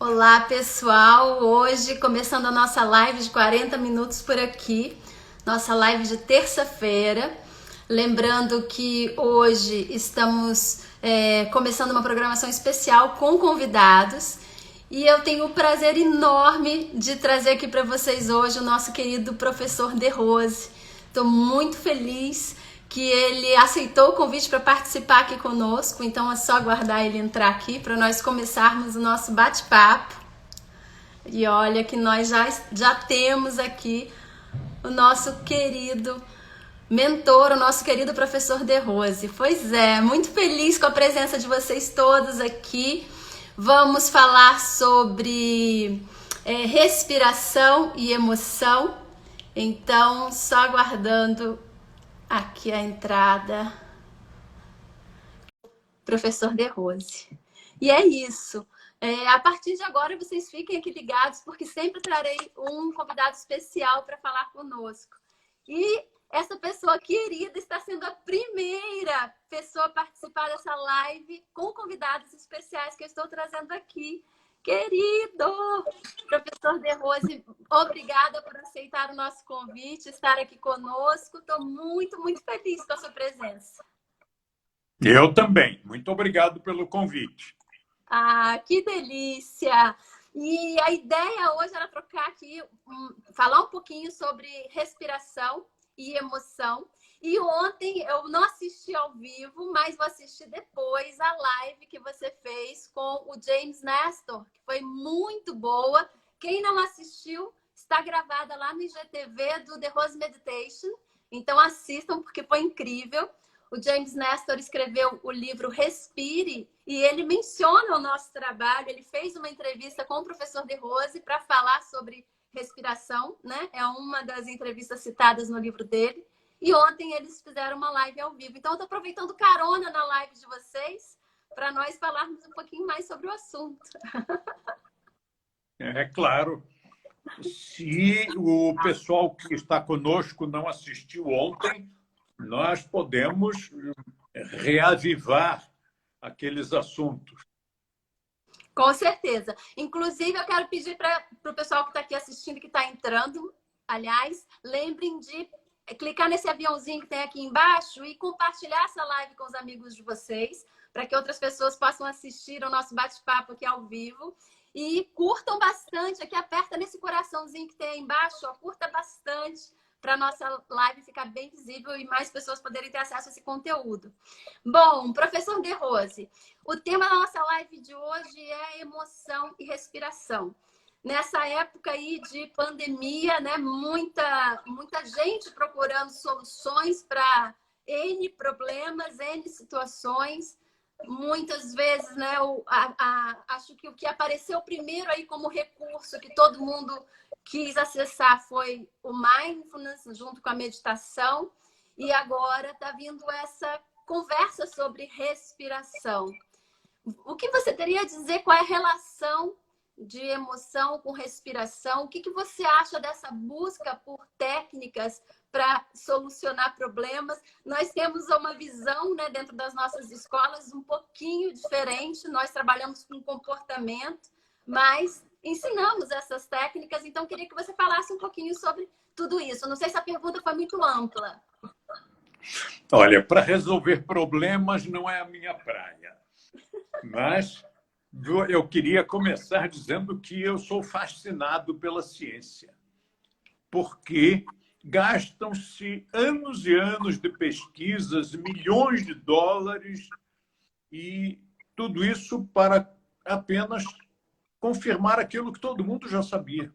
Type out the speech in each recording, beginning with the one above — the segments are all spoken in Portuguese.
Olá, pessoal! Hoje, começando a nossa live de 40 minutos por aqui, nossa live de terça-feira. Lembrando que hoje estamos começando uma programação especial com convidados e eu tenho o prazer enorme de trazer aqui para vocês hoje o nosso querido professor De Rose. Estou muito feliz que ele aceitou o convite para participar aqui conosco, então é só aguardar ele entrar aqui para nós começarmos o nosso bate-papo. E olha que nós já temos aqui o nosso querido mentor, o nosso querido professor De Rose. Pois é, muito feliz com a presença de vocês todos aqui. Vamos falar sobre respiração e emoção. Então, só aguardando aqui a entrada, professor De Rose. E é isso. A partir de agora, vocês fiquem aqui ligados, porque sempre trarei um convidado especial para falar conosco. E essa pessoa querida está sendo a primeira pessoa a participar dessa live com convidados especiais que eu estou trazendo aqui. Querido professor De Rose, obrigada por aceitar o nosso convite, estar aqui conosco. Estou muito, muito feliz com a sua presença. Eu também. Muito obrigado pelo convite. Ah, que delícia! E a ideia hoje era trocar aqui, falar um pouquinho sobre respiração e emoção. E ontem eu não assisti ao vivo, mas vou assistir depois a live que você fez com o James Nestor, que foi muito boa. Quem não assistiu, está gravada lá no IGTV do The Rose Meditation. Então assistam, porque foi incrível. O James Nestor escreveu o livro Respire e ele menciona o nosso trabalho. Ele fez uma entrevista com o professor De Rose para falar sobre respiração, né? É uma das entrevistas citadas no livro dele. E ontem eles fizeram uma live ao vivo. Então, eu estou aproveitando carona na live de vocês para nós falarmos um pouquinho mais sobre o assunto. É claro. Se o pessoal que está conosco não assistiu ontem, nós podemos reavivar aqueles assuntos. Com certeza. Inclusive, eu quero pedir para o pessoal que está aqui assistindo, que está entrando, aliás, lembrem de clicar nesse aviãozinho que tem aqui embaixo e compartilhar essa live com os amigos de vocês, para que outras pessoas possam assistir o nosso bate-papo aqui ao vivo. E curtam bastante, aqui aperta nesse coraçãozinho que tem aí embaixo, ó, curta bastante para a nossa live ficar bem visível e mais pessoas poderem ter acesso a esse conteúdo. Bom, professor De Rose, o tema da nossa live de hoje é emoção e respiração. Nessa época aí de pandemia, né, muita gente procurando soluções para N problemas, N situações. Muitas vezes, né, acho que o que apareceu primeiro aí como recurso que todo mundo quis acessar foi o mindfulness, junto com a meditação. E agora está vindo essa conversa sobre respiração. O que você teria a dizer? Qual é a relação de emoção com respiração? O que você acha dessa busca por técnicas para solucionar problemas? Nós temos uma visão, né, dentro das nossas escolas um pouquinho diferente. Nós trabalhamos com comportamento, mas ensinamos essas técnicas. Então, queria que você falasse um pouquinho sobre tudo isso. Não sei se a pergunta foi muito ampla. Olha, para resolver problemas não é a minha praia, mas eu queria começar dizendo que eu sou fascinado pela ciência, porque gastam-se anos e anos de pesquisas, milhões de dólares, e tudo isso para apenas confirmar aquilo que todo mundo já sabia,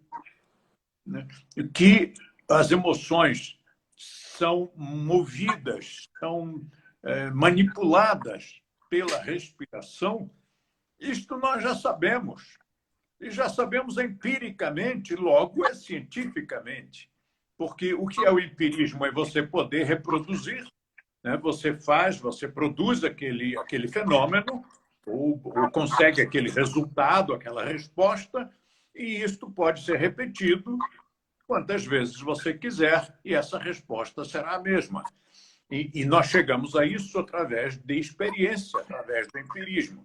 né? Que as emoções são movidas, são manipuladas pela respiração. Isto nós já sabemos. E já sabemos empiricamente, logo é cientificamente. Porque o que é o empirismo? É você poder reproduzir, né? Você produz aquele fenômeno, ou consegue aquele resultado, aquela resposta, e isto pode ser repetido quantas vezes você quiser, e essa resposta será a mesma. E nós chegamos a isso através de experiência, através do empirismo.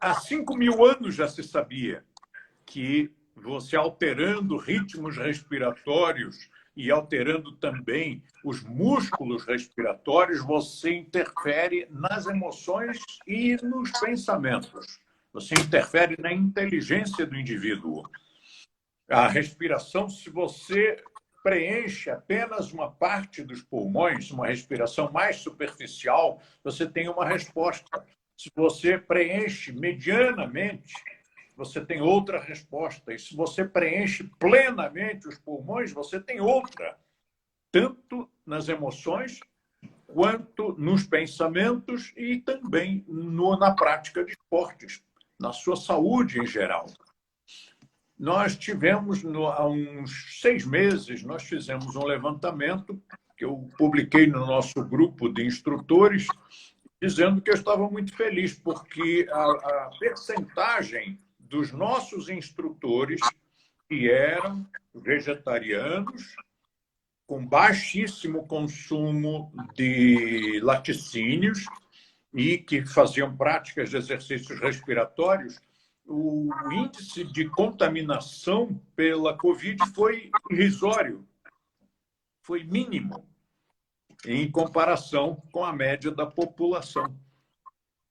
Há 5.000 anos já se sabia que você alterando ritmos respiratórios e alterando também os músculos respiratórios, você interfere nas emoções e nos pensamentos. Você interfere na inteligência do indivíduo. A respiração, se você preenche apenas uma parte dos pulmões, uma respiração mais superficial, você tem uma resposta. Se você preenche medianamente, você tem outra resposta. E se você preenche plenamente os pulmões, você tem outra. Tanto nas emoções, quanto nos pensamentos e também na prática de esportes, na sua saúde em geral. Nós tivemos, há uns 6 meses, nós fizemos um levantamento que eu publiquei no nosso grupo de instrutores, dizendo que eu estava muito feliz, porque a percentagem dos nossos instrutores que eram vegetarianos, com baixíssimo consumo de laticínios e que faziam práticas de exercícios respiratórios, o índice de contaminação pela Covid foi irrisório, foi mínimo, em comparação com a média da população.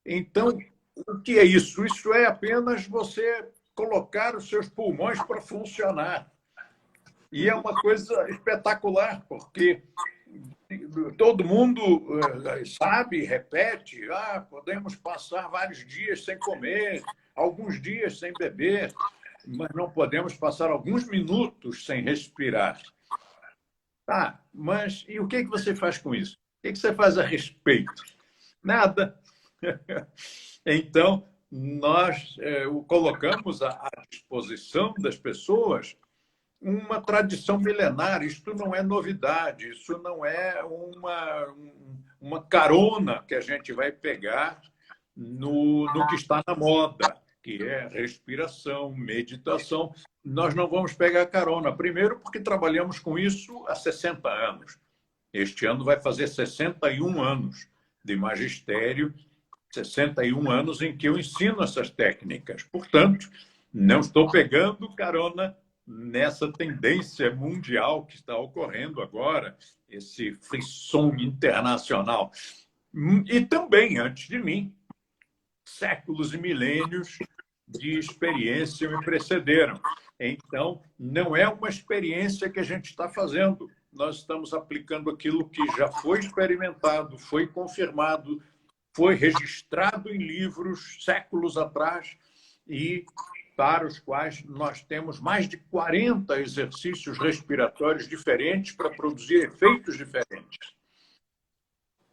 Então, o que é isso? Isso é apenas você colocar os seus pulmões para funcionar. E é uma coisa espetacular, porque todo mundo sabe, repete, podemos passar vários dias sem comer, alguns dias sem beber, mas não podemos passar alguns minutos sem respirar. Mas e o que você faz com isso? O que você faz a respeito? Nada. Então, nós colocamos à disposição das pessoas uma tradição milenar. Isto não é novidade, isso não é uma carona que a gente vai pegar no que está na moda, que é respiração, meditação. Nós não vamos pegar carona. Primeiro, porque trabalhamos com isso há 60 anos. Este ano vai fazer 61 anos de magistério, 61 anos em que eu ensino essas técnicas. Portanto, não estou pegando carona nessa tendência mundial que está ocorrendo agora, esse frisson internacional. E também, antes de mim, séculos e milênios de experiência me precederam. Então, não é uma experiência que a gente está fazendo. Nós estamos aplicando aquilo que já foi experimentado, foi confirmado, foi registrado em livros séculos atrás e para os quais nós temos mais de 40 exercícios respiratórios diferentes para produzir efeitos diferentes.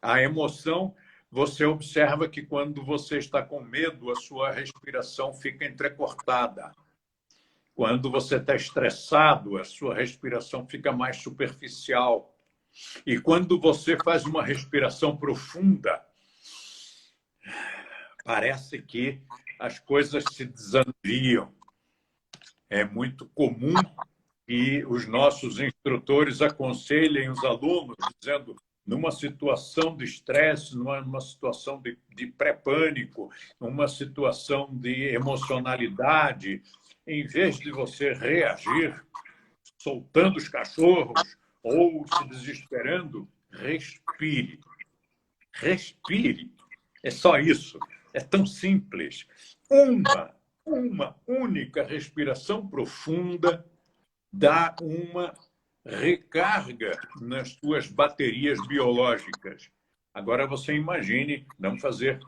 A emoção, você observa que quando você está com medo, a sua respiração fica entrecortada. Quando você está estressado, a sua respiração fica mais superficial. E quando você faz uma respiração profunda, parece que as coisas se desanuviam. É muito comum que os nossos instrutores aconselhem os alunos, dizendo, numa situação de estresse, numa situação de pré-pânico, numa situação de emocionalidade, em vez de você reagir soltando os cachorros ou se desesperando, respire. Respire. É só isso. É tão simples. Uma única respiração profunda dá uma recarga nas suas baterias biológicas. Agora você imagine não fazer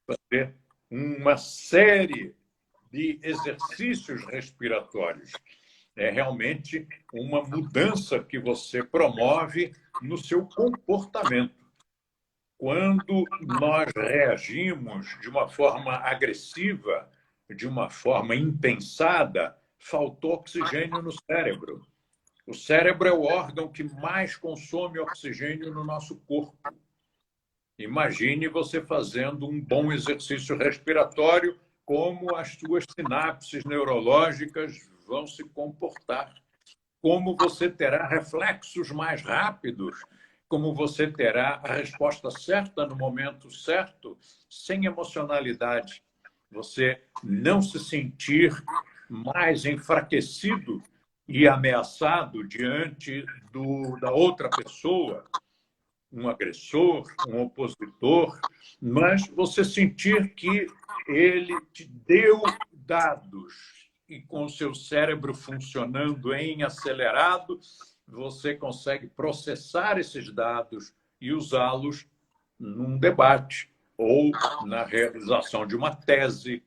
fazer uma série de exercícios respiratórios. É realmente uma mudança que você promove no seu comportamento. Quando nós reagimos de uma forma agressiva, de uma forma impensada, faltou oxigênio no cérebro. O cérebro é o órgão que mais consome oxigênio no nosso corpo. Imagine você fazendo um bom exercício respiratório, como as suas sinapses neurológicas vão se comportar, como você terá reflexos mais rápidos, como você terá a resposta certa no momento certo, sem emocionalidade. você não se sentir mais enfraquecido e ameaçado diante da outra pessoa, um agressor, um opositor, mas você sentir que ele te deu dados e com o seu cérebro funcionando em acelerado, você consegue processar esses dados e usá-los num debate, ou na realização de uma tese,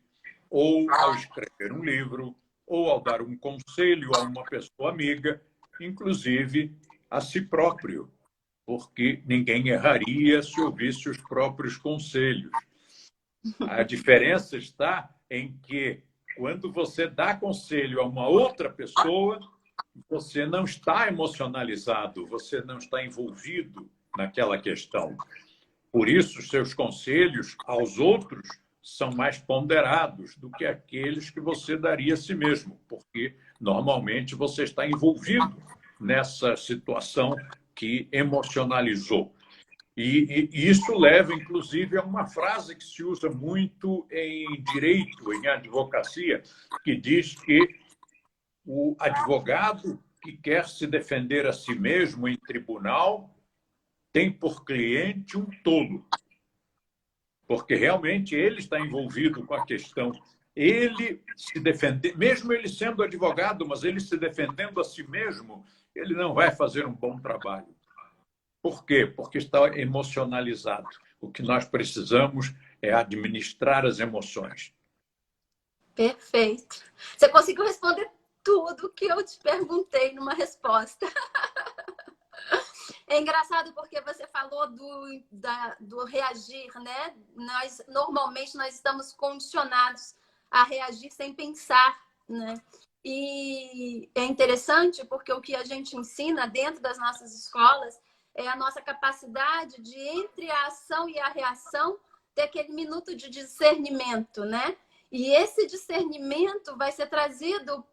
ou ao escrever um livro, ou ao dar um conselho a uma pessoa amiga, inclusive a si próprio, porque ninguém erraria se ouvisse os próprios conselhos. A diferença está em que, quando você dá conselho a uma outra pessoa, você não está emocionalizado, você não está envolvido naquela questão. Por isso, seus conselhos aos outros são mais ponderados do que aqueles que você daria a si mesmo, porque normalmente você está envolvido nessa situação que emocionalizou. E isso leva, inclusive, a uma frase que se usa muito em direito, em advocacia, que diz que o advogado que quer se defender a si mesmo em tribunal tem por cliente um tolo, porque realmente ele está envolvido com a questão. Ele se defender, mesmo ele sendo advogado, mas ele se defendendo a si mesmo, ele não vai fazer um bom trabalho. Por quê? Porque está emocionalizado. O que nós precisamos é administrar as emoções. Perfeito. Você conseguiu responder tudo que eu te perguntei numa resposta. É engraçado porque você falou do reagir, né? Normalmente nós estamos condicionados a reagir sem pensar, né? E é interessante porque o que a gente ensina dentro das nossas escolas é a nossa capacidade de, entre a ação e a reação, ter aquele minuto de discernimento, né? E esse discernimento vai ser trazido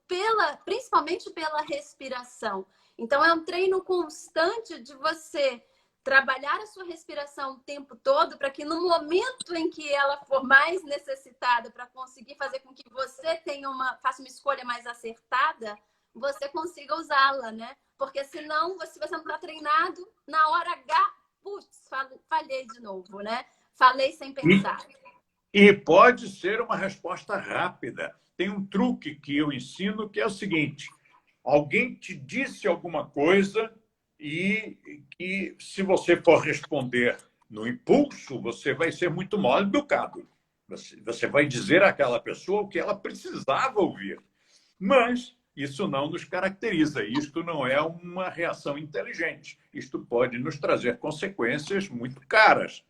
principalmente pela respiração. Então, é um treino constante de você trabalhar a sua respiração o tempo todo para que no momento em que ela for mais necessitada para conseguir fazer com que você faça uma escolha mais acertada, você consiga usá-la, né? Porque senão, se você não está treinado, na hora H, putz, falhei de novo, né? Falei sem pensar. E pode ser uma resposta rápida. Tem um truque que eu ensino que é o seguinte: alguém te disse alguma coisa e que, se você for responder no impulso, você vai ser muito mal educado. Você vai dizer àquela pessoa o que ela precisava ouvir. Mas isso não nos caracteriza. Isto não é uma reação inteligente. Isto pode nos trazer consequências muito caras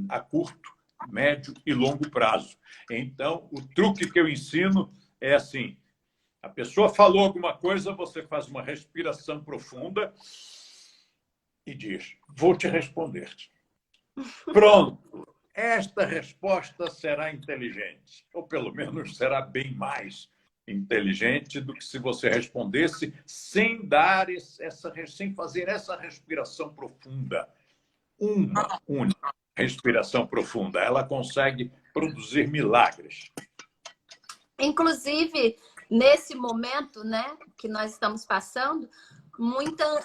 a curto, médio e longo prazo. Então, o truque que eu ensino é assim: a pessoa falou alguma coisa, você faz uma respiração profunda e diz: vou te responder. Pronto. Esta resposta será inteligente, ou pelo menos será bem mais inteligente do que se você respondesse sem sem fazer essa respiração profunda. Uma única respiração profunda. Ela consegue produzir milagres. Inclusive, nesse momento, né, que nós estamos passando,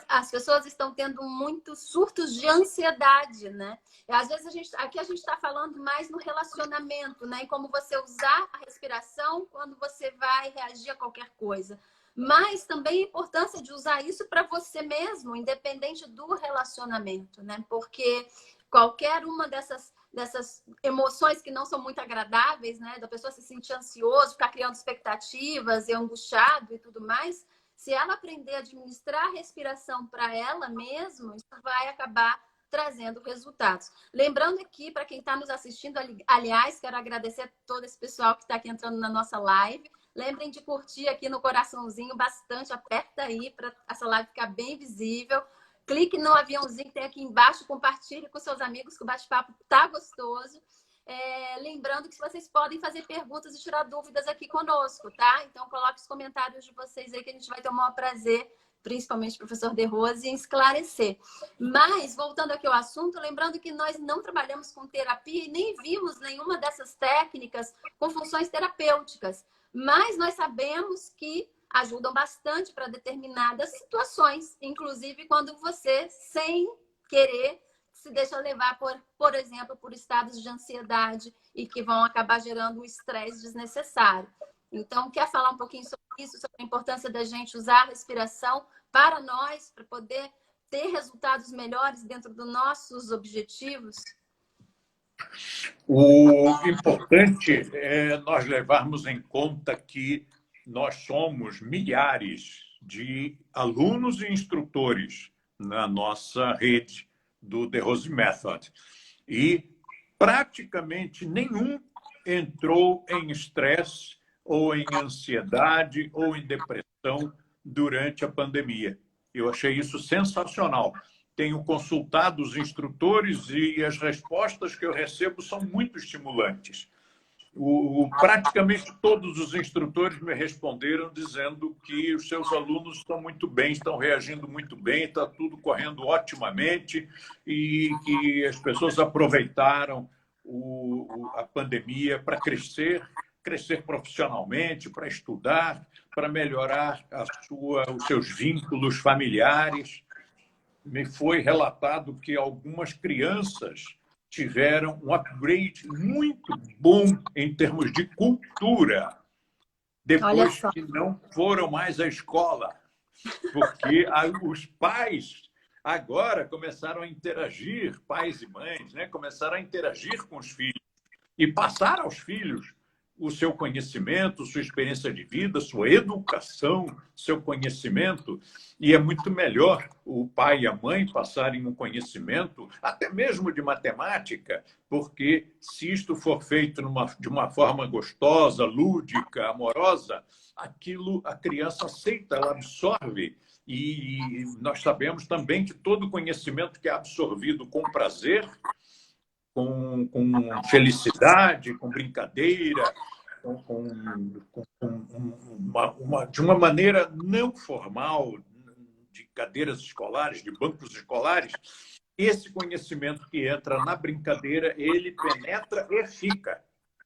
as pessoas estão tendo muitos surtos de ansiedade, né? E às vezes aqui a gente está falando mais no relacionamento, né? Em como você usar a respiração quando você vai reagir a qualquer coisa. Mas também a importância de usar isso para você mesmo, independente do relacionamento, né? Porque qualquer uma dessas emoções que não são muito agradáveis, né? Da pessoa se sentir ansioso, ficar criando expectativas e angustiado e tudo mais. Se ela aprender a administrar a respiração para ela mesma, isso vai acabar trazendo resultados. Lembrando aqui, para quem está nos assistindo, aliás, quero agradecer a todo esse pessoal que está aqui entrando na nossa live. Lembrem de curtir aqui no coraçãozinho bastante, aperta aí para essa live ficar bem visível. Clique no aviãozinho que tem aqui embaixo, compartilhe com seus amigos que o bate-papo tá gostoso. Lembrando que vocês podem fazer perguntas e tirar dúvidas aqui conosco, tá? Então, coloque os comentários de vocês aí que a gente vai ter o maior prazer principalmente o professor De Rose, em esclarecer. Mas, voltando aqui ao assunto, lembrando que nós não trabalhamos com terapia e nem vimos nenhuma dessas técnicas com funções terapêuticas, mas nós sabemos que ajudam bastante para determinadas situações, inclusive quando você, sem querer, se deixa levar, por exemplo, por estados de ansiedade e que vão acabar gerando um estresse desnecessário. Então, quer falar um pouquinho sobre isso, sobre a importância da gente usar a respiração para nós, para poder ter resultados melhores dentro dos nossos objetivos? O importante é nós levarmos em conta que nós somos milhares de alunos e instrutores na nossa rede do The Rose Method. E praticamente nenhum entrou em estresse ou em ansiedade ou em depressão durante a pandemia. Eu achei isso sensacional. Tenho consultado os instrutores e as respostas que eu recebo são muito estimulantes. Praticamente todos os instrutores me responderam dizendo que os seus alunos estão muito bem, estão reagindo muito bem, está tudo correndo otimamente e que as pessoas aproveitaram a pandemia para crescer profissionalmente, para estudar, para melhorar os seus vínculos familiares. Me foi relatado que algumas crianças tiveram um upgrade muito bom em termos de cultura, depois que não foram mais à escola, porque os pais agora começaram a interagir, pais e mães, né, começaram a interagir com os filhos e passar aos filhos o seu conhecimento, sua experiência de vida, sua educação, seu conhecimento. E é muito melhor o pai e a mãe passarem um conhecimento, até mesmo de matemática, porque se isto for feito de uma forma gostosa, lúdica, amorosa, aquilo a criança aceita, ela absorve. E nós sabemos também que todo conhecimento que é absorvido com prazer, com felicidade, com brincadeira, de uma maneira não formal, de cadeiras escolares, de bancos escolares, esse conhecimento que entra na brincadeira, ele penetra e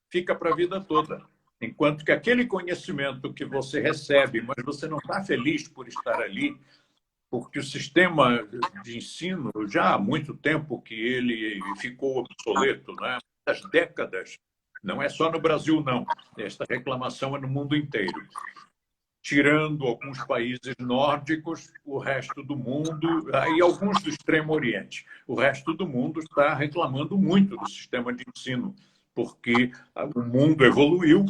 fica para a vida toda. Enquanto que aquele conhecimento que você recebe, mas você não está feliz por estar ali, porque o sistema de ensino, já há muito tempo que ele ficou obsoleto, né? Muitas décadas, não é só no Brasil, não. Esta reclamação é no mundo inteiro. Tirando alguns países nórdicos, o resto do mundo, e alguns do Extremo Oriente, o resto do mundo está reclamando muito do sistema de ensino, porque o mundo evoluiu,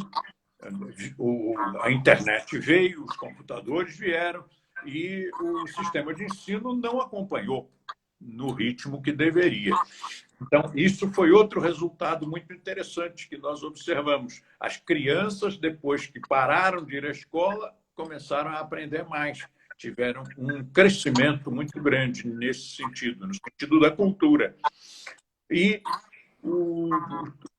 a internet veio, os computadores vieram, e o sistema de ensino não acompanhou no ritmo que deveria. Então, isso foi outro resultado muito interessante que nós observamos. As crianças, depois que pararam de ir à escola, começaram a aprender mais. Tiveram um crescimento muito grande nesse sentido, no sentido da cultura. E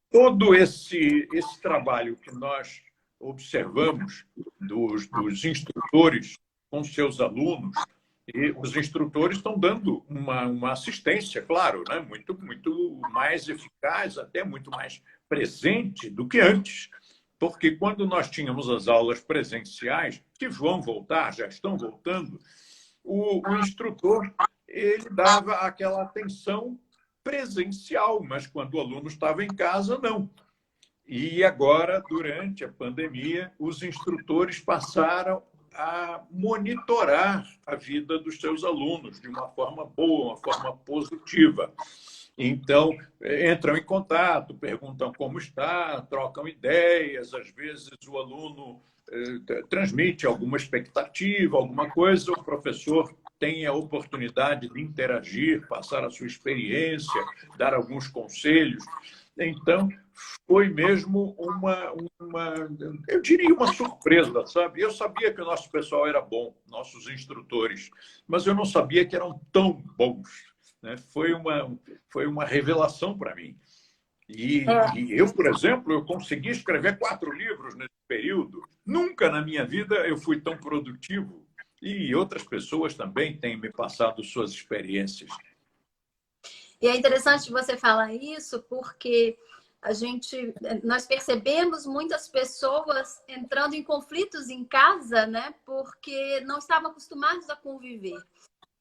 todo esse trabalho que nós observamos dos instrutores com seus alunos, e os instrutores estão dando uma assistência, claro, né? muito mais eficaz, até muito mais presente do que antes. Porque quando nós tínhamos as aulas presenciais, que vão voltar, já estão voltando, o instrutor ele dava aquela atenção presencial, mas quando o aluno estava em casa, não. E agora, durante a pandemia, os instrutores passaram a monitorar a vida dos seus alunos de uma forma boa, uma forma positiva. Então, entram em contato, perguntam como está, trocam ideias, às vezes o aluno transmite alguma expectativa, alguma coisa, o professor tem a oportunidade de interagir, passar a sua experiência, dar alguns conselhos. Então, foi mesmo eu diria uma surpresa, sabe? Eu sabia que o nosso pessoal era bom, nossos instrutores, mas eu não sabia que eram tão bons, né? Foi uma revelação para mim. E eu, por exemplo, eu consegui escrever 4 livros nesse período. Nunca na minha vida eu fui tão produtivo E outras pessoas também têm me passado suas experiências. E é interessante você falar isso, porque nós percebemos muitas pessoas entrando em conflitos em casa, né? Porque não estavam acostumados a conviver.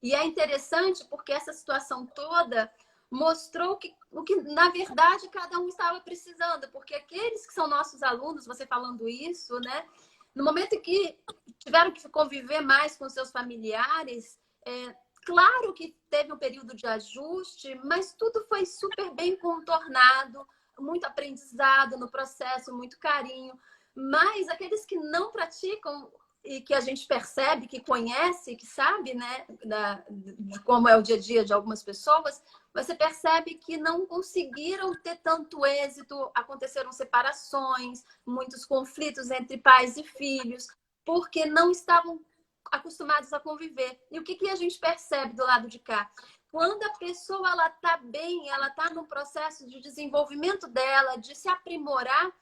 E é interessante porque essa situação toda mostrou o que, na verdade, cada um estava precisando. Porque aqueles que são nossos alunos, você falando isso, né? No momento em que tiveram que conviver mais com seus familiares, claro que teve um período de ajuste, mas tudo foi super bem contornado, muito aprendizado no processo, muito carinho. Mas aqueles que não praticam e que a gente percebe, que conhece, que sabe, né, de como é o dia a dia de algumas pessoas, você percebe que não conseguiram ter tanto êxito, aconteceram separações, muitos conflitos entre pais e filhos, porque não estavam acostumados a conviver. E o que a gente percebe do lado de cá? Quando a pessoa ela está bem, ela está num processo de desenvolvimento dela, de se aprimorar,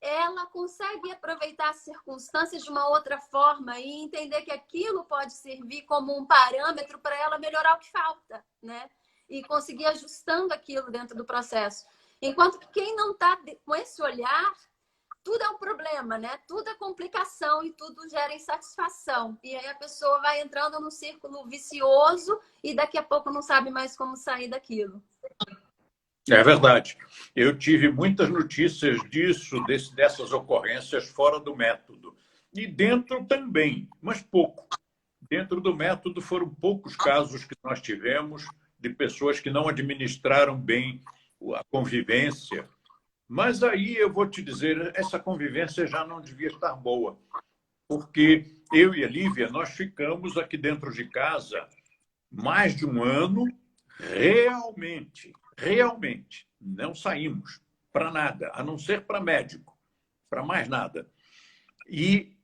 ela consegue aproveitar as circunstâncias de uma outra forma e entender que aquilo pode servir como um parâmetro para ela melhorar o que falta, né? E conseguir ajustando aquilo dentro do processo. Enquanto que quem não está com esse olhar, tudo é um problema, né? Tudo é complicação e tudo gera insatisfação. E aí a pessoa vai entrando num círculo vicioso e daqui a pouco não sabe mais como sair daquilo. É verdade. Eu tive muitas notícias dessas ocorrências fora do método. E dentro também, mas pouco. Dentro do método foram poucos casos que nós tivemos de pessoas que não administraram bem a convivência. Mas aí eu vou te dizer, essa convivência já não devia estar boa. Porque eu e a Lívia, nós ficamos aqui dentro de casa mais de um ano realmente, não saímos para nada, a não ser para médico, para mais nada. E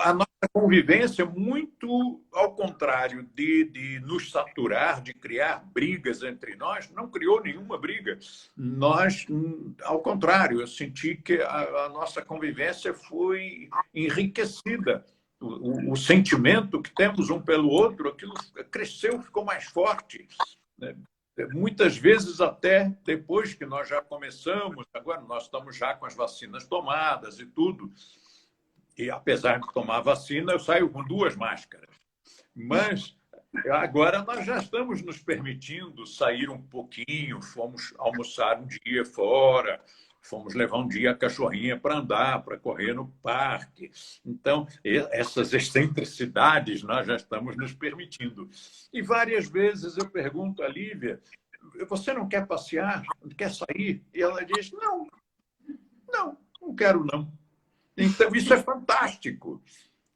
a nossa convivência, muito ao contrário de nos saturar, de criar brigas entre nós, não criou nenhuma briga. Nós, ao contrário, eu senti que a nossa convivência foi enriquecida. O sentimento que temos um pelo outro, aquilo cresceu, ficou mais forte. Muitas vezes, até depois que nós já começamos, agora nós estamos já com as vacinas tomadas e tudo, e apesar de tomar vacina, eu saio com 2 máscaras. Mas agora nós já estamos nos permitindo sair um pouquinho, fomos almoçar um dia fora, fomos levar um dia a cachorrinha para andar, para correr no parque. Então, essas excentricidades nós já estamos nos permitindo. E várias vezes eu pergunto à Lívia, você não quer passear? Não quer sair? E ela diz, não quero não. Então, isso é fantástico.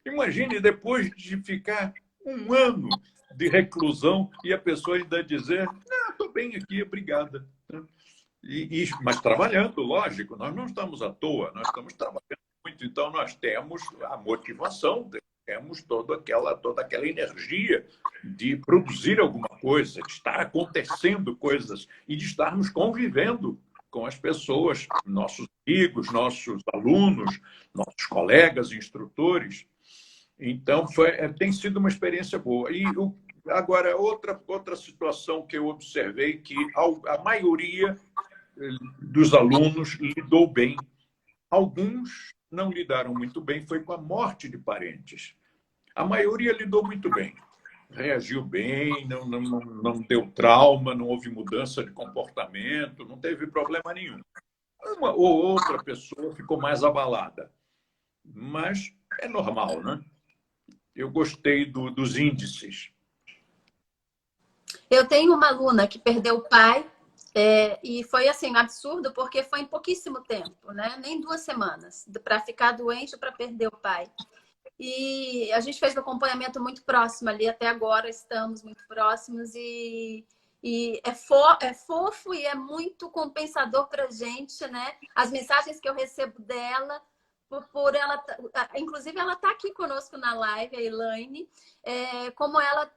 Imagine depois de ficar um ano de reclusão e a pessoa ainda dizer, não, estou bem aqui, obrigada. Mas trabalhando, lógico, nós não estamos à toa, nós estamos trabalhando muito, então nós temos a motivação, temos toda aquela energia de produzir alguma coisa, de estar acontecendo coisas e de estarmos convivendo com as pessoas, nossos amigos, nossos alunos, nossos colegas, instrutores. Então, tem sido uma experiência boa. E agora, outra situação que eu observei, que a maioria dos alunos lidou bem. Alguns não lidaram muito bem, foi com a morte de parentes. A maioria lidou muito bem. Reagiu bem, não deu trauma, não houve mudança de comportamento, não teve problema nenhum. Uma ou outra pessoa ficou mais abalada. Mas é normal, né? Eu gostei dos índices. Eu tenho uma aluna que perdeu o pai e foi assim, um absurdo, porque foi em pouquíssimo tempo, né? Nem 2 semanas, para ficar doente para perder o pai. E a gente fez um acompanhamento muito próximo ali, até agora estamos muito próximos e é fofo e é muito compensador para a gente, né? As mensagens que eu recebo dela, por ela, inclusive ela está aqui conosco na live, a Elaine, como ela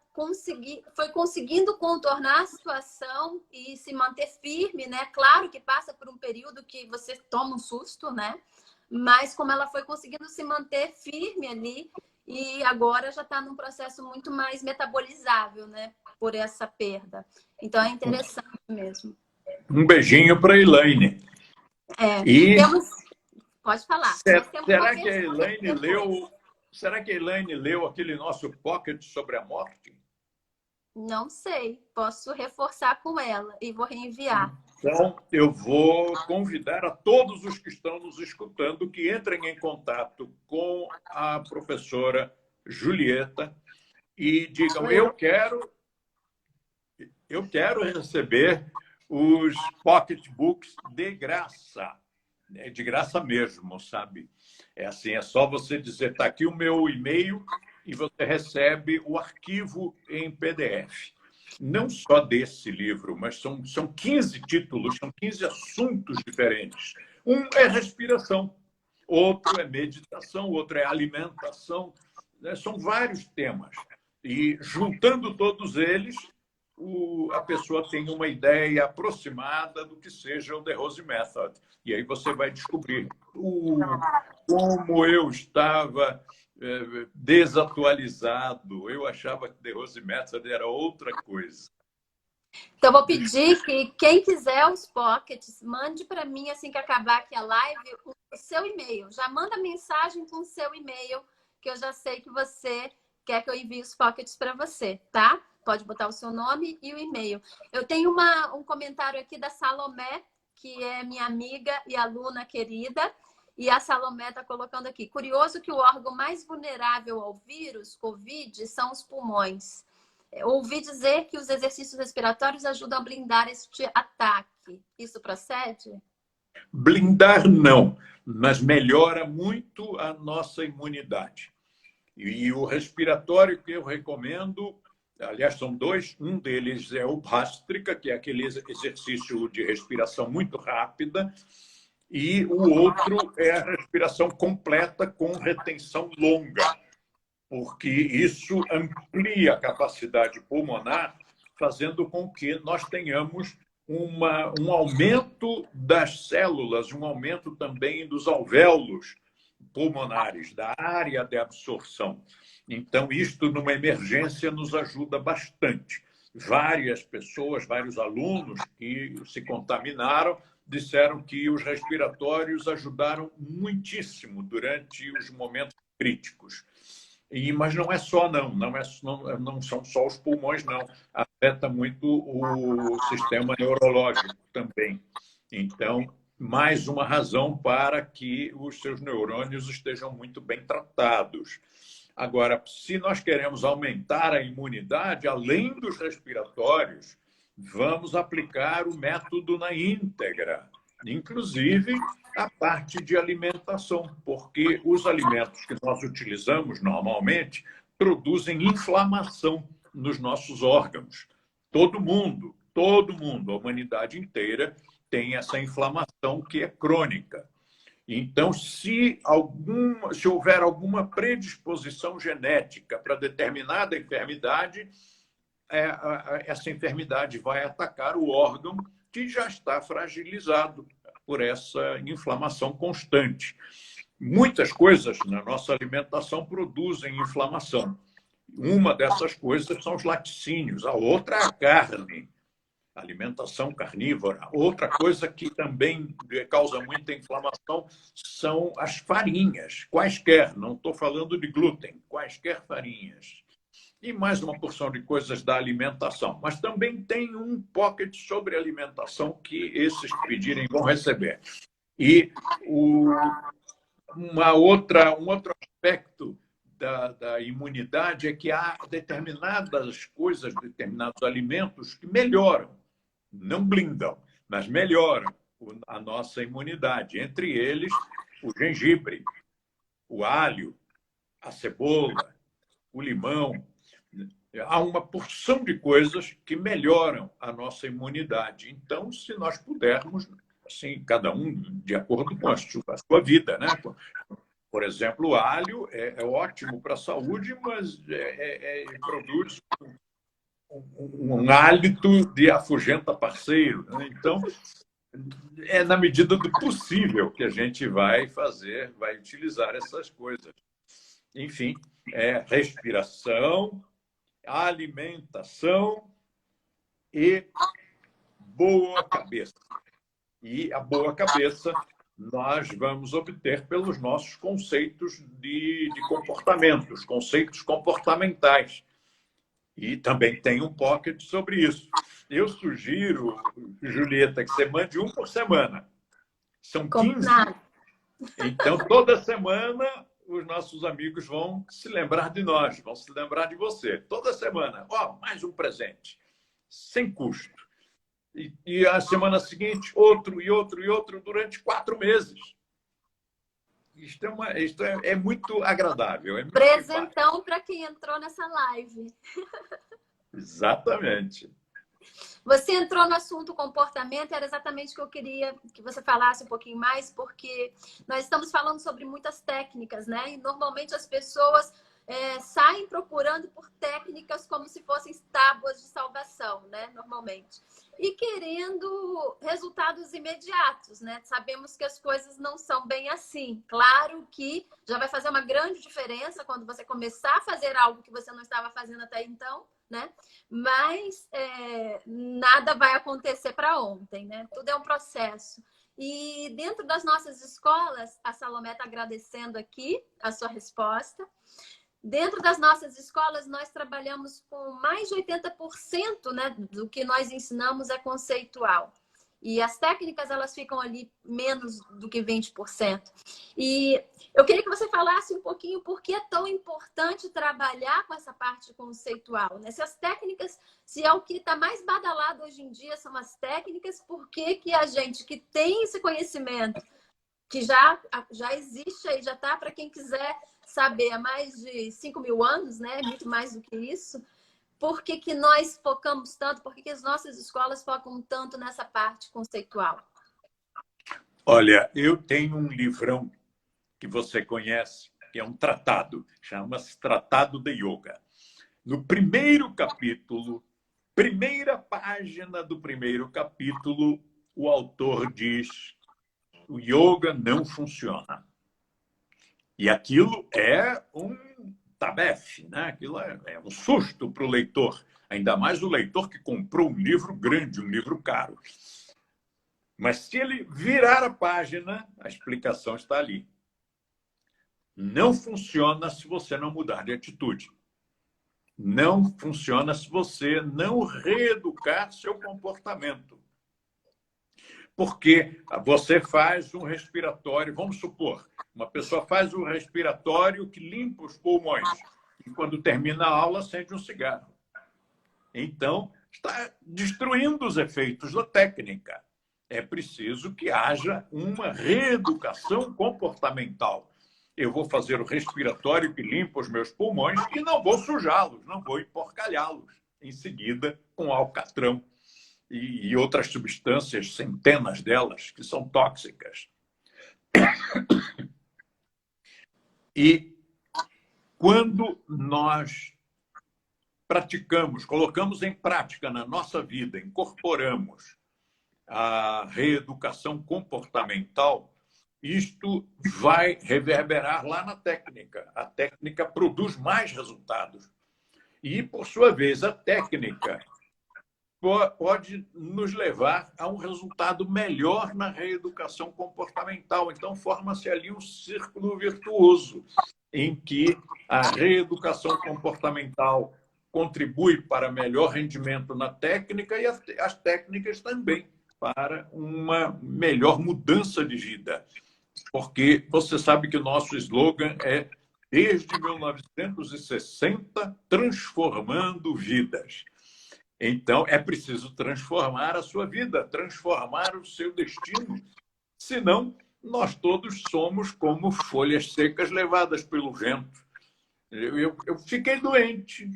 foi conseguindo contornar a situação e se manter firme, né? Claro que passa por um período que você toma um susto, né? Mas como ela foi conseguindo se manter firme ali e agora já está num processo muito mais metabolizável, né? Por essa perda. Então é interessante mesmo. Um beijinho para a Elaine. Pode falar. Será que a Elaine leu? Será que a Elaine leu aquele nosso pocket sobre a morte? Não sei. Posso reforçar com ela e vou reenviar. Então, eu vou convidar a todos os que estão nos escutando que entrem em contato com a professora Julieta e digam: eu quero receber os pocketbooks de graça. É de graça mesmo, sabe? É assim, é só você dizer, está aqui o meu e-mail e você recebe o arquivo em PDF. Não só desse livro, mas são 15 títulos, são 15 assuntos diferentes. Um é respiração, outro é meditação, outro é alimentação. São vários temas. E juntando todos eles, a pessoa tem uma ideia aproximada do que seja o The Rose Method. E aí você vai descobrir como eu estava desatualizado. Eu achava que The Rose Method era outra coisa. Então, vou pedir que quem quiser os pockets, mande para mim, assim que acabar aqui a live, o seu e-mail. Já manda mensagem com o seu e-mail, que eu já sei que você quer que eu envie os pockets para você, tá? Pode botar o seu nome e o e-mail. Eu tenho um comentário aqui da Salomé, que é minha amiga e aluna querida. E a Salomé está colocando aqui. Curioso que o órgão mais vulnerável ao vírus, Covid, são os pulmões. Ouvi dizer que os exercícios respiratórios ajudam a blindar este ataque. Isso procede? Blindar não, mas melhora muito a nossa imunidade. E o respiratório que eu recomendo, aliás, são dois. Um deles é o Bhastrika, que é aquele exercício de respiração muito rápida, e o outro é a respiração completa com retenção longa, porque isso amplia a capacidade pulmonar, fazendo com que nós tenhamos um aumento das células, um aumento também dos alvéolos pulmonares, da área de absorção. Então, isto, numa emergência, nos ajuda bastante. Várias pessoas, vários alunos que se contaminaram, disseram que os respiratórios ajudaram muitíssimo durante os momentos críticos. Mas não é só, não são só os pulmões, não. Afeta muito o sistema neurológico também. Então, mais uma razão para que os seus neurônios estejam muito bem tratados. Agora, se nós queremos aumentar a imunidade, além dos respiratórios, vamos aplicar o método na íntegra, inclusive a parte de alimentação, porque os alimentos que nós utilizamos normalmente produzem inflamação nos nossos órgãos. Todo mundo, a humanidade inteira tem essa inflamação que é crônica. Então, se houver alguma predisposição genética para determinada enfermidade, essa enfermidade vai atacar o órgão que já está fragilizado por essa inflamação constante. Muitas coisas na nossa alimentação produzem inflamação. Uma dessas coisas são os laticínios, a outra é a carne, alimentação carnívora. Outra coisa que também causa muita inflamação são as farinhas, quaisquer, não estou falando de glúten, quaisquer farinhas. E mais uma porção de coisas da alimentação. Mas também tem um pocket sobre alimentação que esses que pedirem vão receber. E um outro aspecto da imunidade é que há determinadas coisas, determinados alimentos que melhoram, não blindam, mas melhoram a nossa imunidade. Entre eles, o gengibre, o alho, a cebola, o limão. Há uma porção de coisas que melhoram a nossa imunidade. Então, se nós pudermos, assim, cada um de acordo com a sua vida, né? Por exemplo, o alho é ótimo para a saúde, mas produz um hálito de afugenta parceiro. Né? Então, é na medida do possível que a gente vai utilizar essas coisas. enfim, respiração, alimentação e boa cabeça. E a boa cabeça nós vamos obter pelos nossos conceitos de comportamentos, conceitos comportamentais. E também tem um pocket sobre isso. Eu sugiro, Julieta, que você mande um por semana. São 15. Combinado. Então, toda semana, os nossos amigos vão se lembrar de nós, vão se lembrar de você. Toda semana, mais um presente, sem custo. E a semana seguinte, outro e outro e outro, durante 4 meses. Isto é muito agradável. É muito presentão para quem entrou nessa live. Exatamente. Você entrou no assunto comportamento, era exatamente o que eu queria que você falasse um pouquinho mais, porque nós estamos falando sobre muitas técnicas, né? E normalmente as pessoas saem procurando por técnicas como se fossem tábuas de salvação, né? Normalmente. E querendo resultados imediatos, né? Sabemos que as coisas não são bem assim. Claro que já vai fazer uma grande diferença quando você começar a fazer algo que você não estava fazendo até então, né? Mas nada vai acontecer para ontem, né? Tudo é um processo. E dentro das nossas escolas, a Salomé está agradecendo aqui a sua resposta. Dentro das nossas escolas, nós trabalhamos com mais de 80%, né, do que nós ensinamos é conceitual. E as técnicas, elas ficam ali menos do que 20%. E eu queria que você falasse um pouquinho por que é tão importante trabalhar com essa parte conceitual. Né? Se as técnicas, se é o que está mais badalado hoje em dia são as técnicas, por que a gente que tem esse conhecimento, que já existe aí, já está para quem quiser saber, há mais de 5.000 anos, né? Muito mais do que isso. Por que nós focamos tanto? Por que as nossas escolas focam tanto nessa parte conceitual? Olha, eu tenho um livrão que você conhece, que é um tratado, chama-se Tratado de Yoga. No primeiro capítulo, primeira página do primeiro capítulo, o autor diz: o yoga não funciona. E aquilo é um tabefe, né? Aquilo é um susto para o leitor. Ainda mais o leitor que comprou um livro grande, um livro caro. Mas se ele virar a página, a explicação está ali. Não funciona se você não mudar de atitude. Não funciona se você não reeducar seu comportamento. Porque você faz um respiratório, vamos supor, uma pessoa faz um respiratório que limpa os pulmões e quando termina a aula acende um cigarro. Então, está destruindo os efeitos da técnica. É preciso que haja uma reeducação comportamental. Eu vou fazer o respiratório que limpa os meus pulmões e não vou sujá-los, não vou emporcalhá-los em seguida com alcatrão e outras substâncias, centenas delas, que são tóxicas. E quando nós praticamos, colocamos em prática na nossa vida, incorporamos a reeducação comportamental, isto vai reverberar lá na técnica. A técnica produz mais resultados. E, por sua vez, a técnica pode nos levar a um resultado melhor na reeducação comportamental. Então, forma-se ali um círculo virtuoso em que a reeducação comportamental contribui para melhor rendimento na técnica e as técnicas também para uma melhor mudança de vida. Porque você sabe que o nosso slogan é, desde 1960, transformando vidas. Então, é preciso transformar a sua vida, transformar o seu destino. Senão, nós todos somos como folhas secas levadas pelo vento. Eu fiquei doente.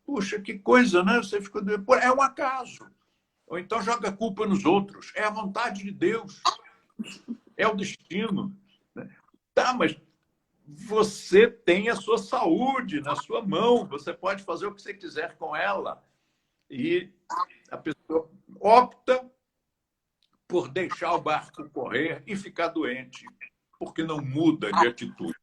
Puxa, que coisa, né? Você ficou doente. É um acaso. Ou então joga a culpa nos outros. É a vontade de Deus. É o destino. Tá, mas você tem a sua saúde na sua mão. Você pode fazer o que você quiser com ela. E a pessoa opta por deixar o barco correr e ficar doente, porque não muda de atitude.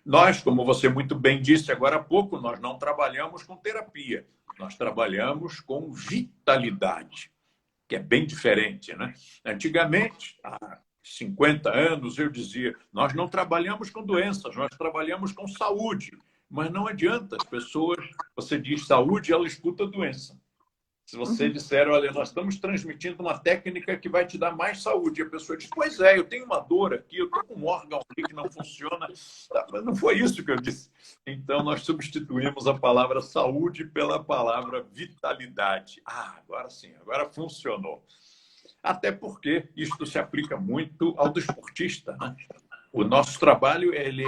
Nós, como você muito bem disse agora há pouco, nós não trabalhamos com terapia, nós trabalhamos com vitalidade, que é bem diferente, né? Antigamente, há 50 anos, eu dizia, nós não trabalhamos com doenças, nós trabalhamos com saúde. Mas não adianta, as pessoas, você diz saúde, ela escuta doença. Se você disser, olha, nós estamos transmitindo uma técnica que vai te dar mais saúde, e a pessoa diz, pois é, eu tenho uma dor aqui, eu estou com um órgão aqui que não funciona. Mas não foi isso que eu disse. Então, nós substituímos a palavra saúde pela palavra vitalidade. Ah, agora sim, agora funcionou. Até porque isto se aplica muito ao desportista, né? O nosso trabalho ele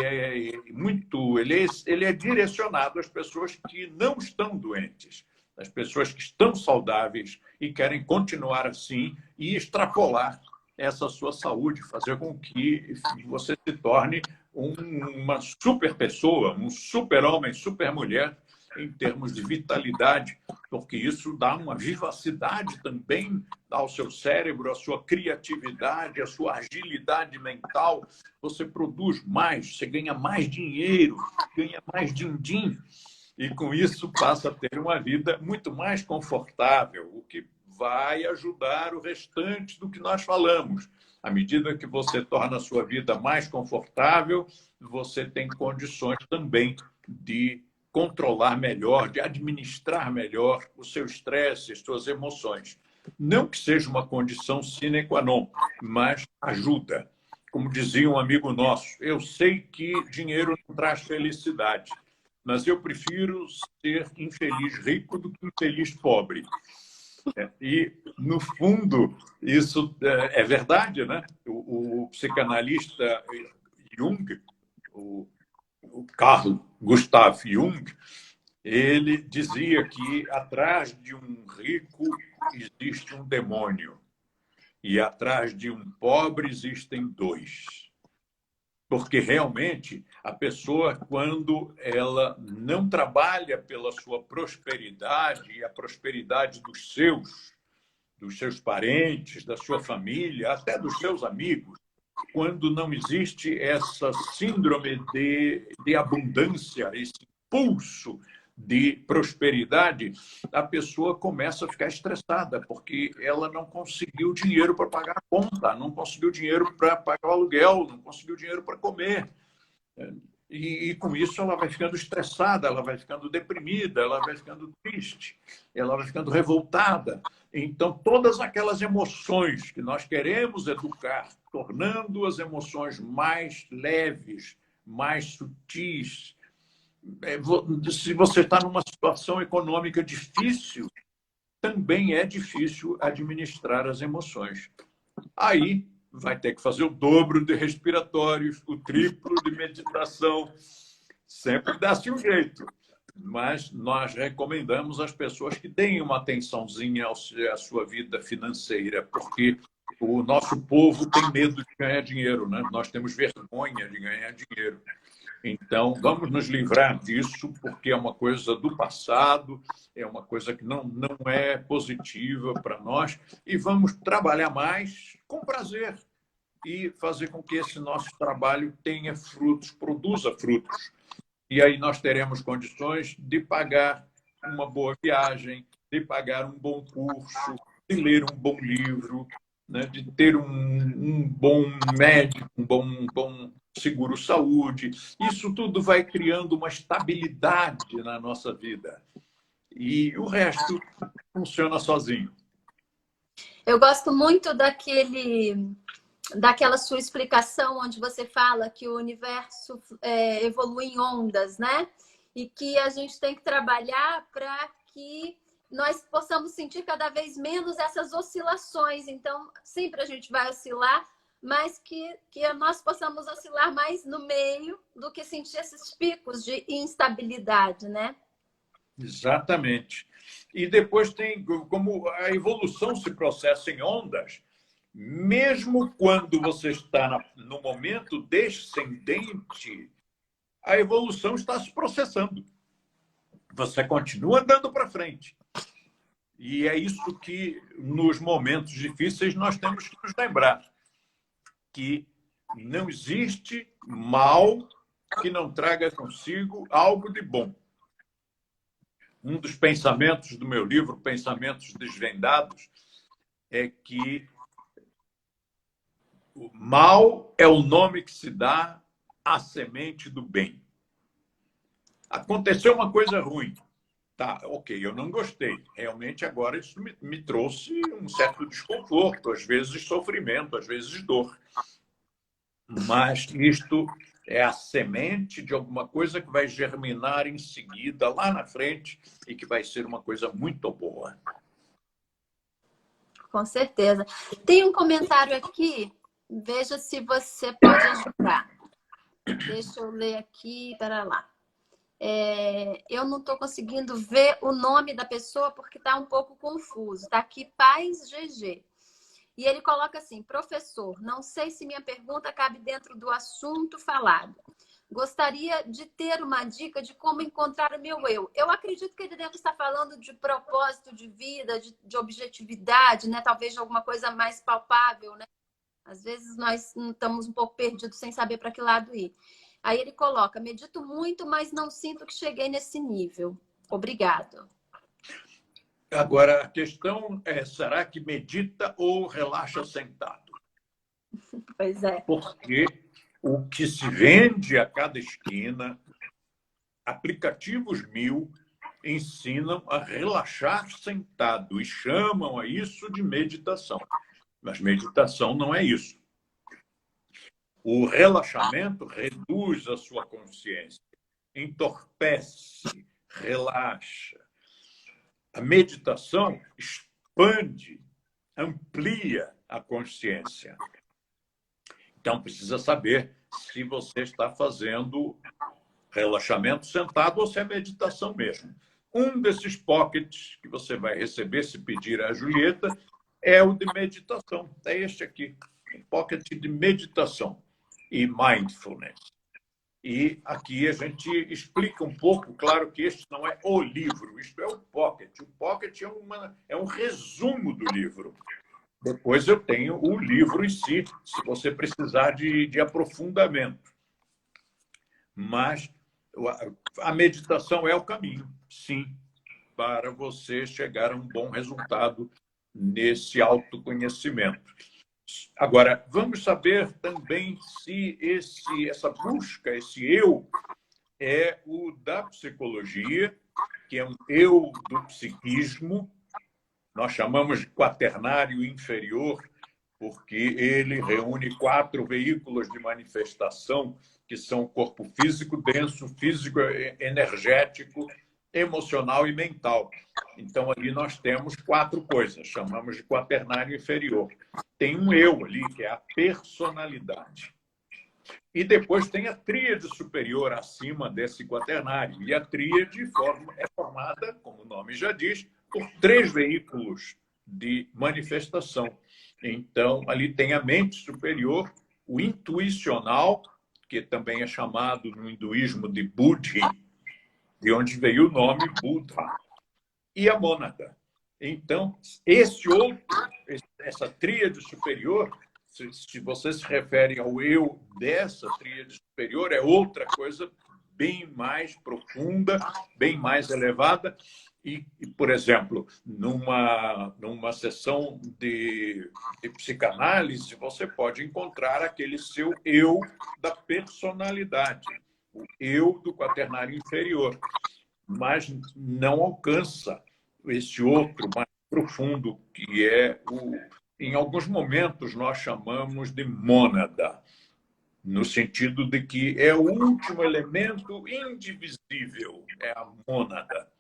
é direcionado às pessoas que não estão doentes, às pessoas que estão saudáveis e querem continuar assim e extrapolar essa sua saúde, fazer com que você se torne uma super pessoa, um super homem, super mulher em termos de vitalidade, porque isso dá uma vivacidade também ao seu cérebro, à sua criatividade, à sua agilidade mental. Você produz mais, você ganha mais dinheiro, ganha mais din-din, e com isso passa a ter uma vida muito mais confortável, o que vai ajudar o restante do que nós falamos. À medida que você torna a sua vida mais confortável, você tem condições também de controlar melhor, de administrar melhor o seu estresse, as suas emoções. Não que seja uma condição sine qua non, mas ajuda. Como dizia um amigo nosso, eu sei que dinheiro não traz felicidade, mas eu prefiro ser infeliz rico do que infeliz pobre. E, no fundo, isso é verdade, né? O psicanalista Jung, o Carl Gustav Jung, ele dizia que atrás de um rico existe um demônio e atrás de um pobre existem dois. Porque realmente a pessoa, quando ela não trabalha pela sua prosperidade e a prosperidade dos seus parentes, da sua família, até dos seus amigos, quando não existe essa síndrome de abundância, esse impulso de prosperidade, a pessoa começa a ficar estressada, porque ela não conseguiu dinheiro para pagar a conta, não conseguiu dinheiro para pagar o aluguel, não conseguiu dinheiro para comer. E com isso ela vai ficando estressada, ela vai ficando deprimida, ela vai ficando triste, ela vai ficando revoltada. Então, todas aquelas emoções que nós queremos educar, tornando as emoções mais leves, mais sutis. Se você está numa situação econômica difícil, também é difícil administrar as emoções. Aí vai ter que fazer o dobro de respiratórios, o triplo de meditação. Sempre dá-se um jeito. Mas nós recomendamos às pessoas que deem uma atençãozinha à sua vida financeira, porque o nosso povo tem medo de ganhar dinheiro, né? Nós temos vergonha de ganhar dinheiro. Então, vamos nos livrar disso, porque é uma coisa do passado, é uma coisa que não é positiva para nós, e vamos trabalhar mais com prazer e fazer com que esse nosso trabalho tenha frutos, produza frutos. E aí nós teremos condições de pagar uma boa viagem, de pagar um bom curso, de ler um bom livro, né? De ter um bom médico, um bom seguro-saúde. Isso tudo vai criando uma estabilidade na nossa vida. E o resto funciona sozinho. Eu gosto muito daquela sua explicação onde você fala que o universo evolui em ondas, né? E que a gente tem que trabalhar para que nós possamos sentir cada vez menos essas oscilações. Então, sempre a gente vai oscilar, mas que nós possamos oscilar mais no meio do que sentir esses picos de instabilidade, né? Exatamente. E depois tem como a evolução se processa em ondas, mesmo quando você está no momento descendente, a evolução está se processando. Você continua andando para frente. E é isso que, nos momentos difíceis, nós temos que nos lembrar, que não existe mal que não traga consigo algo de bom. Um dos pensamentos do meu livro, Pensamentos Desvendados, é que o mal é o nome que se dá à semente do bem. Aconteceu uma coisa ruim. Tá, ok, eu não gostei. Realmente, agora isso me trouxe um certo desconforto, às vezes sofrimento, às vezes dor. Mas isto é a semente de alguma coisa que vai germinar em seguida, lá na frente, e que vai ser uma coisa muito boa. Com certeza. Tem um comentário aqui, veja se você pode ajudar. Deixa eu ler aqui, para lá. Eu não estou conseguindo ver o nome da pessoa porque está um pouco confuso. Está aqui Paz GG. E ele coloca assim: professor, não sei se minha pergunta cabe dentro do assunto falado. Gostaria de ter uma dica de como encontrar o meu eu. Eu acredito que ele deve estar falando de propósito de vida, de objetividade, né? Talvez de alguma coisa mais palpável, né? Às vezes nós estamos um pouco perdidos sem saber para que lado ir. Aí ele coloca: medito muito, mas não sinto que cheguei nesse nível. Obrigado. Agora, a questão é, será que medita ou relaxa sentado? Pois é. Porque o que se vende a cada esquina, aplicativos 1000, ensinam a relaxar sentado e chamam a isso de meditação. Mas meditação não é isso. O relaxamento reduz a sua consciência, entorpece, relaxa. A meditação expande, amplia a consciência. Então, precisa saber se você está fazendo relaxamento sentado ou se é meditação mesmo. Um desses pockets que você vai receber se pedir à Julieta é o de meditação. É este aqui, um pocket de meditação e mindfulness. E aqui a gente explica um pouco, claro que este não é o livro, isto é o pocket. O pocket é um resumo do livro. Depois eu tenho o livro em si, se você precisar de aprofundamento. Mas a meditação é o caminho, sim, para você chegar a um bom resultado nesse autoconhecimento. Agora, vamos saber também se essa busca, esse eu, é o da psicologia, que é um eu do psiquismo. Nós chamamos de quaternário inferior, porque ele reúne 4 veículos de manifestação, que são o corpo físico denso, físico energético, emocional e mental. Então, ali nós temos 4 coisas, chamamos de quaternário inferior. Tem um eu ali, que é a personalidade. E depois tem a tríade superior acima desse quaternário. E a tríade é formada, como o nome já diz, por 3 veículos de manifestação. Então, ali tem a mente superior, o intuicional, que também é chamado no hinduísmo de Buddhi, de onde veio o nome Buddha, e a mônada. Então, essa tríade superior, se você se refere ao eu dessa tríade superior, é outra coisa bem mais profunda, bem mais elevada. E por exemplo, numa sessão de psicanálise, você pode encontrar aquele seu eu da personalidade, o eu do quaternário inferior, mas não alcança esse outro mais profundo, que é em alguns momentos nós chamamos de mônada, no sentido de que é o último elemento indivisível, é a mônada.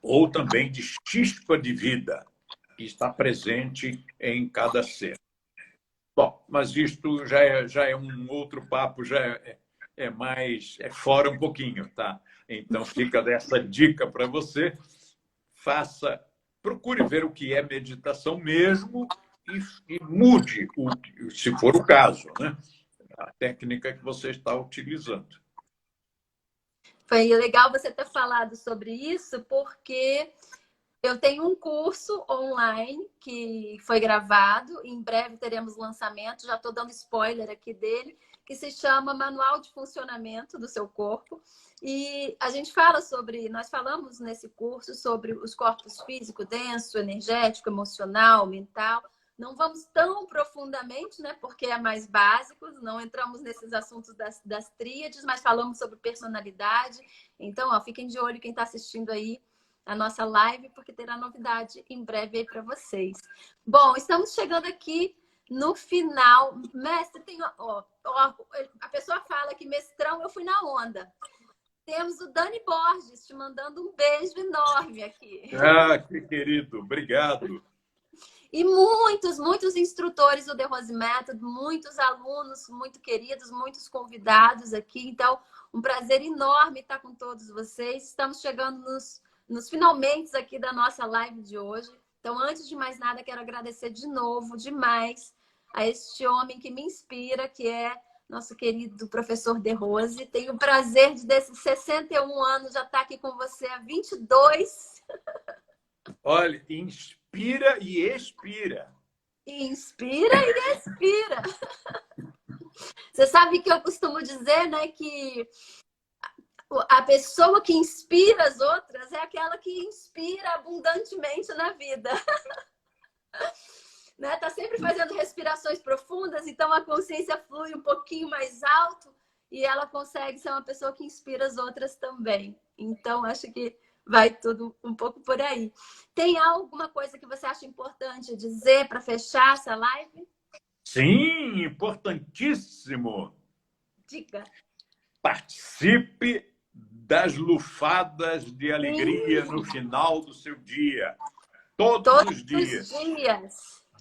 Ou também de chispa de vida, que está presente em cada ser. Bom, mas isto já é um outro papo, é fora um pouquinho, tá? Então fica dessa dica para você. Procure ver o que é meditação mesmo e mude, se for o caso, né? A técnica que você está utilizando. Foi legal você ter falado sobre isso, porque Eu tenho um curso online que foi gravado, em breve teremos lançamento, já estou dando spoiler aqui dele, que se chama Manual de Funcionamento do Seu Corpo. E a gente fala sobre, nós falamos nesse curso sobre os corpos físico, denso, energético, emocional, mental. Não vamos tão profundamente, né? Porque é mais básico, não entramos nesses assuntos das tríades, mas falamos sobre personalidade. Então, ó, fiquem de olho quem está assistindo aí a nossa live, porque terá novidade em breve aí para vocês. Bom, estamos chegando aqui no final. Mestre, tem, ó, a pessoa fala que mestrão, eu fui na onda. Temos o Dani Borges te mandando um beijo enorme aqui. Ah, que querido, obrigado. E muitos instrutores do The Rose Method, muitos alunos muito queridos, muitos convidados aqui. Então, um prazer enorme estar com todos vocês. Estamos chegando nos finalmente aqui da nossa live de hoje. Então, antes de mais nada, quero agradecer de novo, demais, a este homem que me inspira, que é nosso querido professor De Rose. Tenho o prazer de, desses 61 anos, já estar aqui com você há 22. Olha, inspira e expira. Inspira e expira. Você sabe que eu costumo dizer, né, que a pessoa que inspira as outras é aquela que inspira abundantemente na vida. Né? Tá sempre fazendo respirações profundas, então a consciência flui um pouquinho mais alto e ela consegue ser uma pessoa que inspira as outras também. Então, acho que vai tudo um pouco por aí. Tem alguma coisa que você acha importante dizer para fechar essa live? Sim, importantíssimo. Diga. Participe das lufadas de alegria Sim. no final do seu dia. Todos os dias.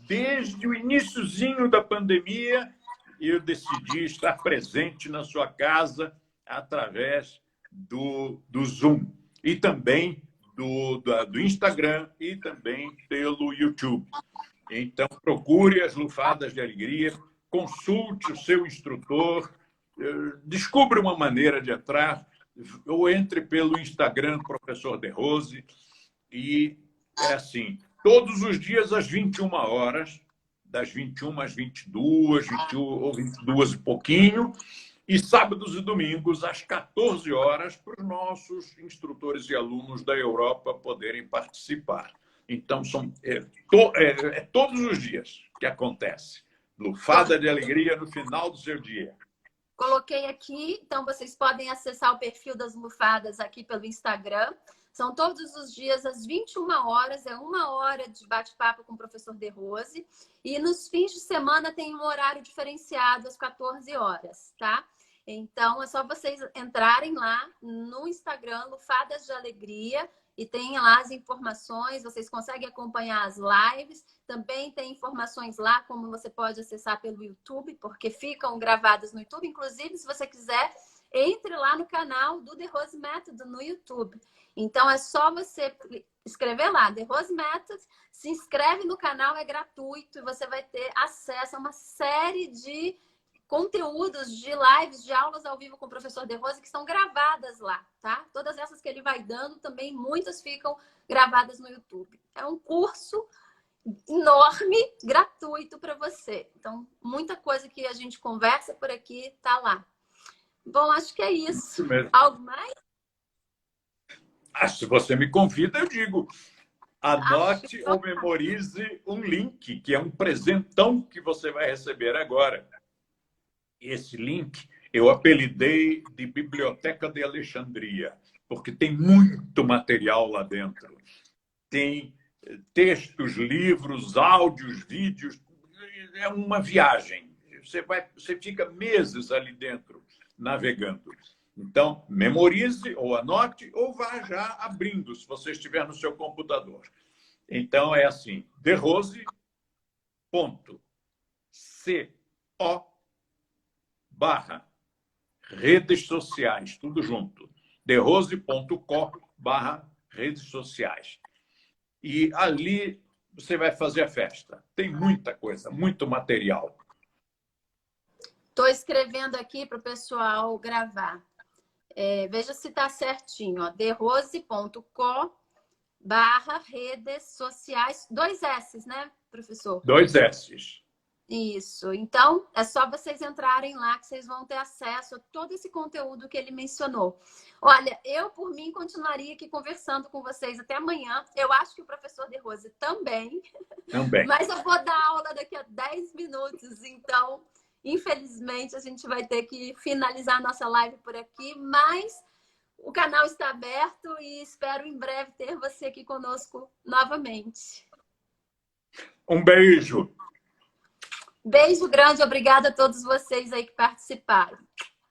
Desde o iniciozinho da pandemia, eu decidi estar presente na sua casa através do Zoom. E também do Instagram e também pelo YouTube. Então, procure as lufadas de alegria, consulte o seu instrutor, descubra uma maneira de entrar, ou entre pelo Instagram Professor De Rose, e é assim, todos os dias às 21 horas, das 21 às 22, 21 ou 22 e pouquinho, e sábados e domingos às 14 horas, para os nossos instrutores e alunos da Europa poderem participar. Então, todos os dias que acontece. Lufada de alegria no final do seu dia. Coloquei aqui, então vocês podem acessar o perfil das lufadas aqui pelo Instagram. São todos os dias às 21 horas, é 1 hora de bate-papo com o professor De Rose. E nos fins de semana tem um horário diferenciado às 14 horas, tá? Então, é só vocês entrarem lá no Instagram, Lufadas de Alegria, e tem lá as informações, vocês conseguem acompanhar as lives. Também tem informações lá, como você pode acessar pelo YouTube, porque ficam gravadas no YouTube. Inclusive, se você quiser, entre lá no canal do The Rose Method no YouTube. Então, é só você escrever lá, The Rose Method, se inscreve no canal, é gratuito, e você vai ter acesso a uma série de conteúdos de lives, de aulas ao vivo com o professor De Rose, que estão gravadas lá, tá? Todas essas que ele vai dando também, muitas ficam gravadas no YouTube. É um curso enorme, gratuito para você. Então, muita coisa que a gente conversa por aqui tá lá. Bom, acho que é isso. Algo mais? Se você me convida, eu digo, anote ou memorize um link, que é um presentão que você vai receber agora. Esse link eu apelidei de Biblioteca de Alexandria, porque tem muito material lá dentro. Tem textos, livros, áudios, vídeos. É uma viagem. Você fica meses ali dentro, navegando. Então, memorize, ou anote, ou vá já abrindo, se você estiver no seu computador. Então, é assim, derose.co/redes sociais, tudo junto. derose.co/redes sociais. E ali você vai fazer a festa. Tem muita coisa, muito material. Estou escrevendo aqui para o pessoal gravar. Veja se está certinho. Derose.co redes sociais, 2 S's, né, professor? 2 S's. Isso. Então, é só vocês entrarem lá que vocês vão ter acesso a todo esse conteúdo que ele mencionou. Olha, eu, por mim, continuaria aqui conversando com vocês até amanhã. Eu acho que o professor De Rose também. Também. Mas eu vou dar aula daqui a 10 minutos. Então, infelizmente, a gente vai ter que finalizar a nossa live por aqui. Mas o canal está aberto e espero em breve ter você aqui conosco novamente. Um beijo. Beijo grande, obrigada a todos vocês aí que participaram.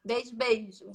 Beijo, beijo.